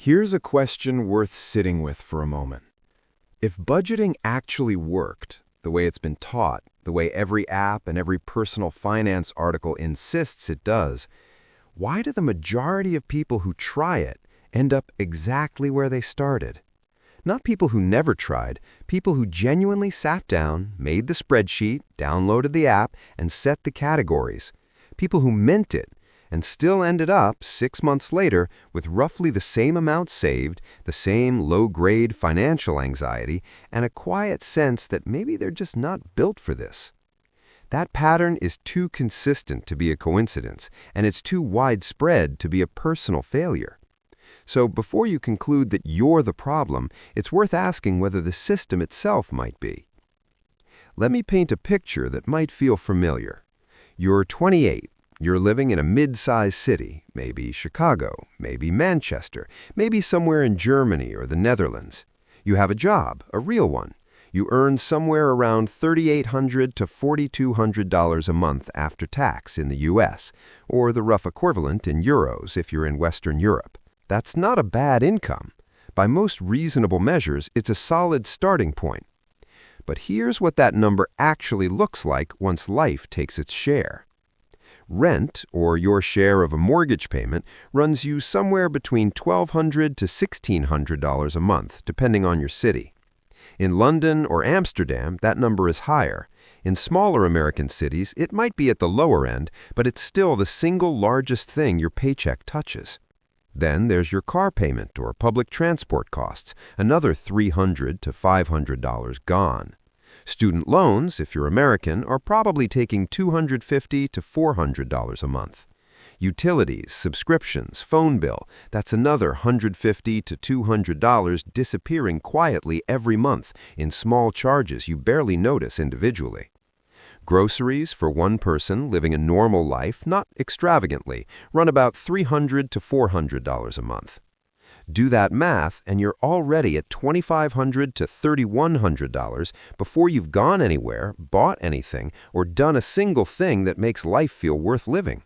Here's a question worth sitting with for a moment. If budgeting actually worked, the way it's been taught, the way every app and every personal finance article insists it does, why do the majority of people who try it end up exactly where they started? Not people who never tried, people who genuinely sat down, made the spreadsheet, downloaded the app, and set the categories. People who meant it, and still ended up, 6 months later, with roughly the same amount saved, the same low-grade financial anxiety, and a quiet sense that maybe they're just not built for this. That pattern is too consistent to be a coincidence, and it's too widespread to be a personal failure. So before you conclude that you're the problem, it's worth asking whether the system itself might be. Let me paint a picture that might feel familiar. You're 28. You're living in a mid-sized city, maybe Chicago, maybe Manchester, maybe somewhere in Germany or the Netherlands. You have a job, a real one. You earn somewhere around $3,800 to $4,200 a month after tax in the US, or the rough equivalent in euros if you're in Western Europe. That's not a bad income. By most reasonable measures, it's a solid starting point. But here's what that number actually looks like once life takes its share. Rent, or your share of a mortgage payment, runs you somewhere between $1,200 to $1,600 a month, depending on your city. In London or Amsterdam, that number is higher. In smaller American cities, it might be at the lower end, but it's still the single largest thing your paycheck touches. Then there's your car payment or public transport costs, another $300 to $500 gone. Student loans, if you're American, are probably taking $250 to $400 a month. Utilities, subscriptions, phone bill, that's another $150 to $200 disappearing quietly every month in small charges you barely notice individually. Groceries for one person living a normal life, not extravagantly, run about $300 to $400 a month. Do that math, and you're already at $2,500 to $3,100 before you've gone anywhere, bought anything, or done a single thing that makes life feel worth living.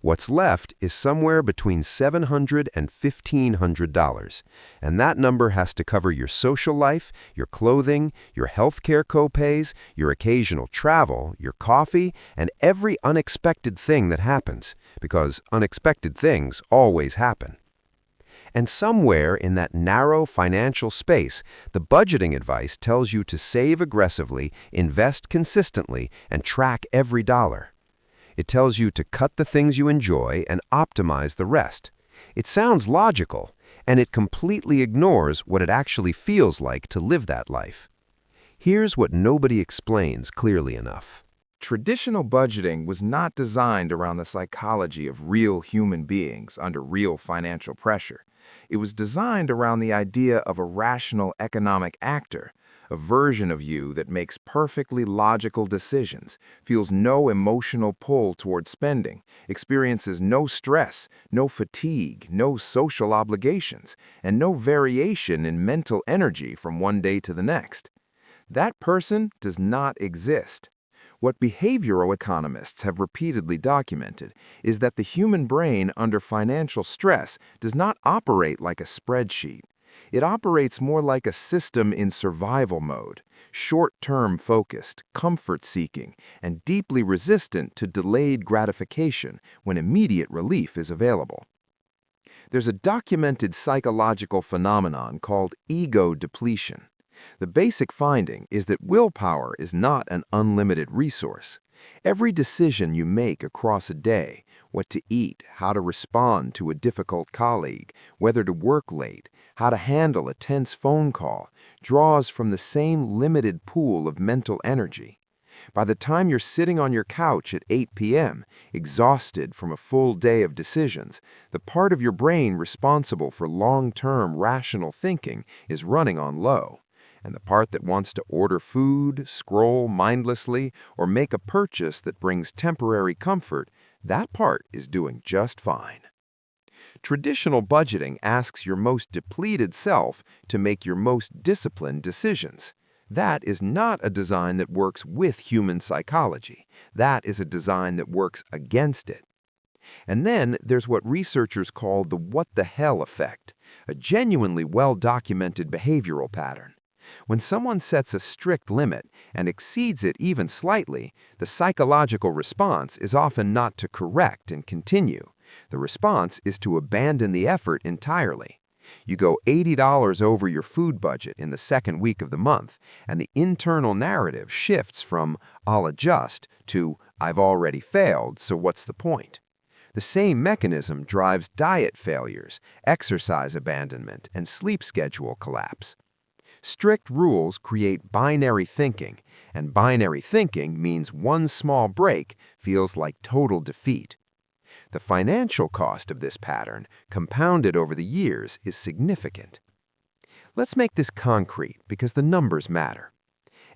What's left is somewhere between $700 and $1,500, and that number has to cover your social life, your clothing, your healthcare copays, your occasional travel, your coffee, and every unexpected thing that happens, because unexpected things always happen. And somewhere in that narrow financial space, the budgeting advice tells you to save aggressively, invest consistently, and track every dollar. It tells you to cut the things you enjoy and optimize the rest. It sounds logical, and it completely ignores what it actually feels like to live that life. Here's what nobody explains clearly enough. Traditional budgeting was not designed around the psychology of real human beings under real financial pressure. It was designed around the idea of a rational economic actor, a version of you that makes perfectly logical decisions, feels no emotional pull toward spending, experiences no stress, no fatigue, no social obligations, and no variation in mental energy from one day to the next. That person does not exist. What behavioral economists have repeatedly documented is that the human brain under financial stress does not operate like a spreadsheet. It operates more like a system in survival mode, short-term focused, comfort-seeking, and deeply resistant to delayed gratification when immediate relief is available. There's a documented psychological phenomenon called ego depletion. The basic finding is that willpower is not an unlimited resource. Every decision you make across a day, what to eat, how to respond to a difficult colleague, whether to work late, how to handle a tense phone call, draws from the same limited pool of mental energy. By the time you're sitting on your couch at 8 p.m., exhausted from a full day of decisions, the part of your brain responsible for long-term rational thinking is running on low. And the part that wants to order food, scroll mindlessly, or make a purchase that brings temporary comfort, that part is doing just fine. Traditional budgeting asks your most depleted self to make your most disciplined decisions. That is not a design that works with human psychology. That is a design that works against it. And then there's what researchers call the what the hell effect. a genuinely well-documented behavioral pattern. When someone sets a strict limit and exceeds it even slightly, the psychological response is often not to correct and continue. The response is to abandon the effort entirely. You go $80 over your food budget in the second week of the month, and the internal narrative shifts from "I'll adjust" to "I've already failed, so what's the point?" The same mechanism drives diet failures, exercise abandonment, and sleep schedule collapse. Strict rules create binary thinking, and binary thinking means one small break feels like total defeat. The financial cost of this pattern, compounded over the years, is significant. Let's make this concrete because the numbers matter.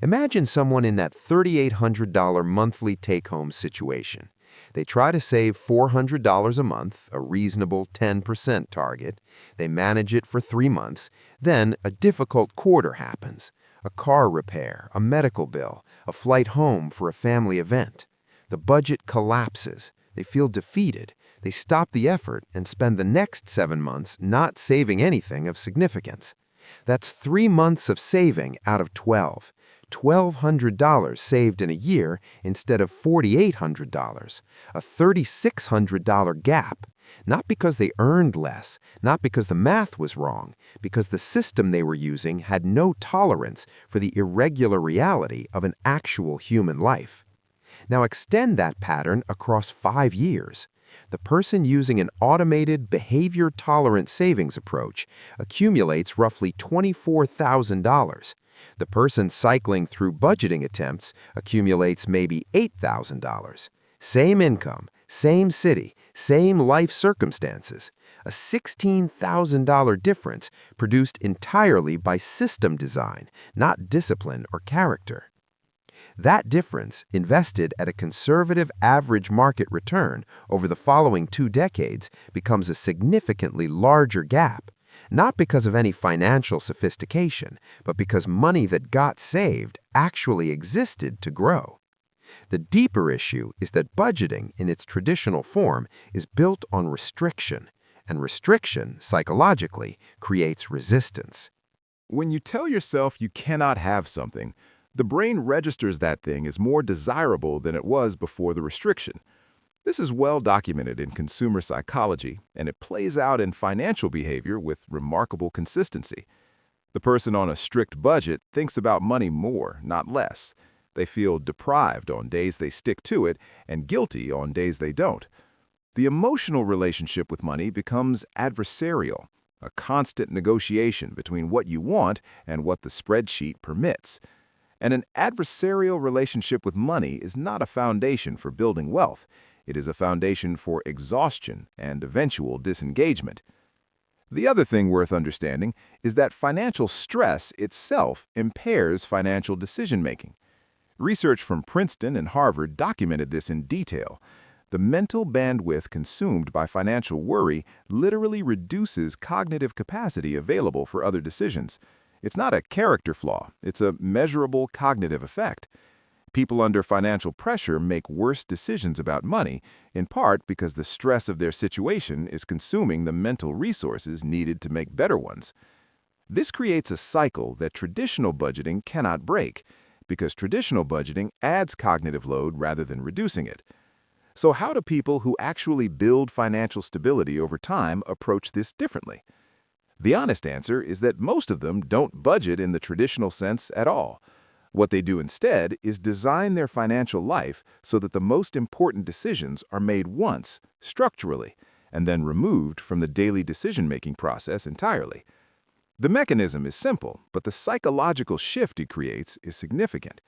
Imagine someone in that $3,800 monthly take-home situation. They try to save $400 a month, a reasonable 10% target. They manage it for 3 months. Then a difficult quarter happens. A car repair, a medical bill, a flight home for a family event. The budget collapses. They feel defeated. They stop the effort and spend the next 7 months not saving anything of significance. That's 3 months of saving out of 12. $1,200 saved in a year instead of $4,800, a $3,600 gap, not because they earned less, not because the math was wrong, because the system they were using had no tolerance for the irregular reality of an actual human life. Now extend that pattern across 5 years. The person using an automated, behavior-tolerant savings approach accumulates roughly $24,000. The person cycling through budgeting attempts accumulates maybe $8,000. Same income, same city, same life circumstances. A $16,000 difference produced entirely by system design, not discipline or character. That difference, invested at a conservative average market return over the following 2 decades, becomes a significantly larger gap. Not because of any financial sophistication, but because money that got saved actually existed to grow. The deeper issue is that budgeting in its traditional form is built on restriction, and restriction, psychologically, creates resistance. When you tell yourself you cannot have something, the brain registers that thing as more desirable than it was before the restriction. This is well documented in consumer psychology, and it plays out in financial behavior with remarkable consistency. The person on a strict budget thinks about money more, not less. They feel deprived on days they stick to it and guilty on days they don't. The emotional relationship with money becomes adversarial, a constant negotiation between what you want and what the spreadsheet permits. And an adversarial relationship with money is not a foundation for building wealth. It is a foundation for exhaustion and eventual disengagement. The other thing worth understanding is that financial stress itself impairs financial decision-making. Research from Princeton and Harvard documented this in detail. The mental bandwidth consumed by financial worry literally reduces cognitive capacity available for other decisions. It's not a character flaw, it's a measurable cognitive effect. People under financial pressure make worse decisions about money, in part because the stress of their situation is consuming the mental resources needed to make better ones. This creates a cycle that traditional budgeting cannot break, because traditional budgeting adds cognitive load rather than reducing it. So how do people who actually build financial stability over time approach this differently? The honest answer is that most of them don't budget in the traditional sense at all. What they do instead is design their financial life so that the most important decisions are made once, structurally, and then removed from the daily decision-making process entirely. The mechanism is simple, but the psychological shift it creates is significant.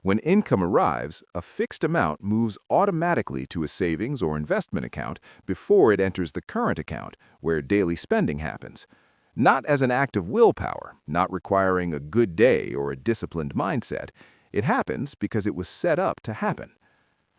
When income arrives, a fixed amount moves automatically to a savings or investment account before it enters the current account, where daily spending happens. Not as an act of willpower, not requiring a good day or a disciplined mindset. It happens because it was set up to happen.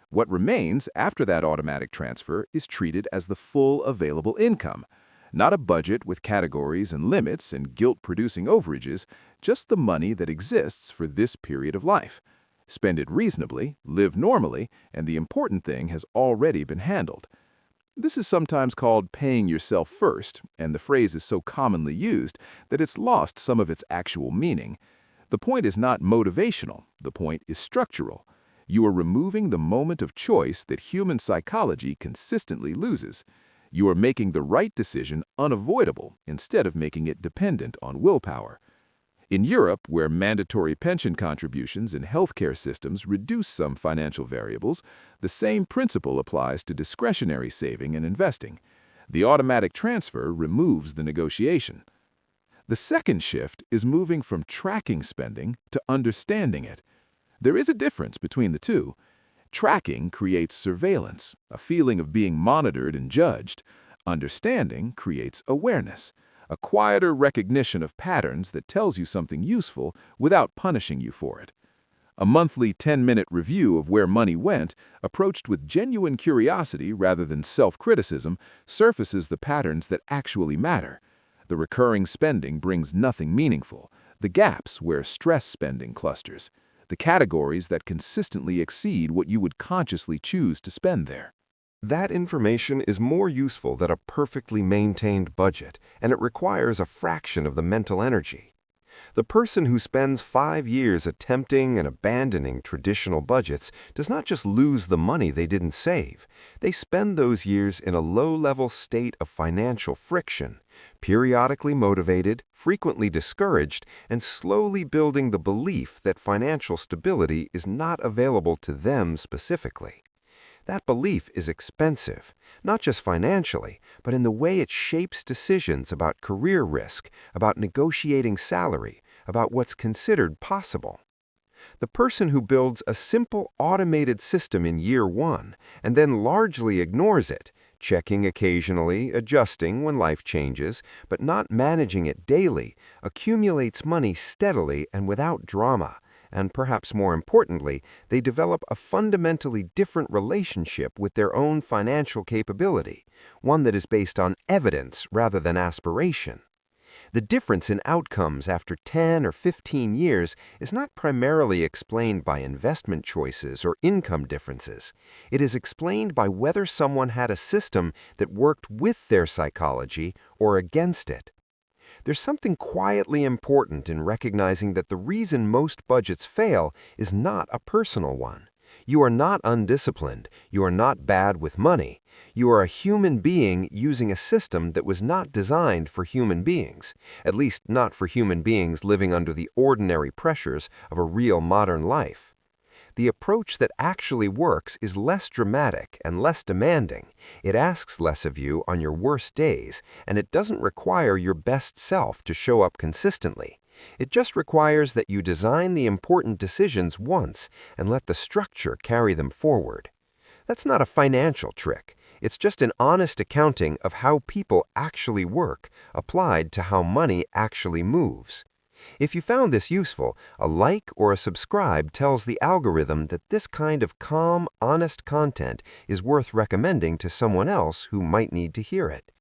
What remains after that automatic transfer is treated as the full available income, not a budget with categories and limits and guilt-producing overages, just the money that exists for this period of life. Spend it reasonably, live normally, and the important thing has already been handled. This is sometimes called paying yourself first, and the phrase is so commonly used that it's lost some of its actual meaning. The point is not motivational, the point is structural. You are removing the moment of choice that human psychology consistently loses. You are making the right decision unavoidable instead of making it dependent on willpower. In Europe, where mandatory pension contributions and healthcare systems reduce some financial variables, the same principle applies to discretionary saving and investing. The automatic transfer removes the negotiation. The second shift is moving from tracking spending to understanding it. There is a difference between the two. Tracking creates surveillance, a feeling of being monitored and judged. Understanding creates awareness, a quieter recognition of patterns that tells you something useful without punishing you for it. A monthly 10-minute review of where money went, approached with genuine curiosity rather than self-criticism, surfaces the patterns that actually matter. The recurring spending brings nothing meaningful, the gaps where stress spending clusters, the categories that consistently exceed what you would consciously choose to spend there. That information is more useful than a perfectly maintained budget, and it requires a fraction of the mental energy. The person who spends 5 years attempting and abandoning traditional budgets does not just lose the money they didn't save. They spend those years in a low-level state of financial friction, periodically motivated, frequently discouraged, and slowly building the belief that financial stability is not available to them specifically. That belief is expensive, not just financially, but in the way it shapes decisions about career risk, about negotiating salary, about what's considered possible. The person who builds a simple automated system in year 1 and then largely ignores it, checking occasionally, adjusting when life changes, but not managing it daily, accumulates money steadily and without drama. And perhaps more importantly, they develop a fundamentally different relationship with their own financial capability, one that is based on evidence rather than aspiration. The difference in outcomes after 10 or 15 years is not primarily explained by investment choices or income differences. It is explained by whether someone had a system that worked with their psychology or against it. There's something quietly important in recognizing that the reason most budgets fail is not a personal one. You are not undisciplined. You are not bad with money. You are a human being using a system that was not designed for human beings, at least not for human beings living under the ordinary pressures of a real modern life. The approach that actually works is less dramatic and less demanding. It asks less of you on your worst days, and it doesn't require your best self to show up consistently. It just requires that you design the important decisions once and let the structure carry them forward. That's not a financial trick. It's just an honest accounting of how people actually work, applied to how money actually moves. If you found this useful, a like or a subscribe tells the algorithm that this kind of calm, honest content is worth recommending to someone else who might need to hear it.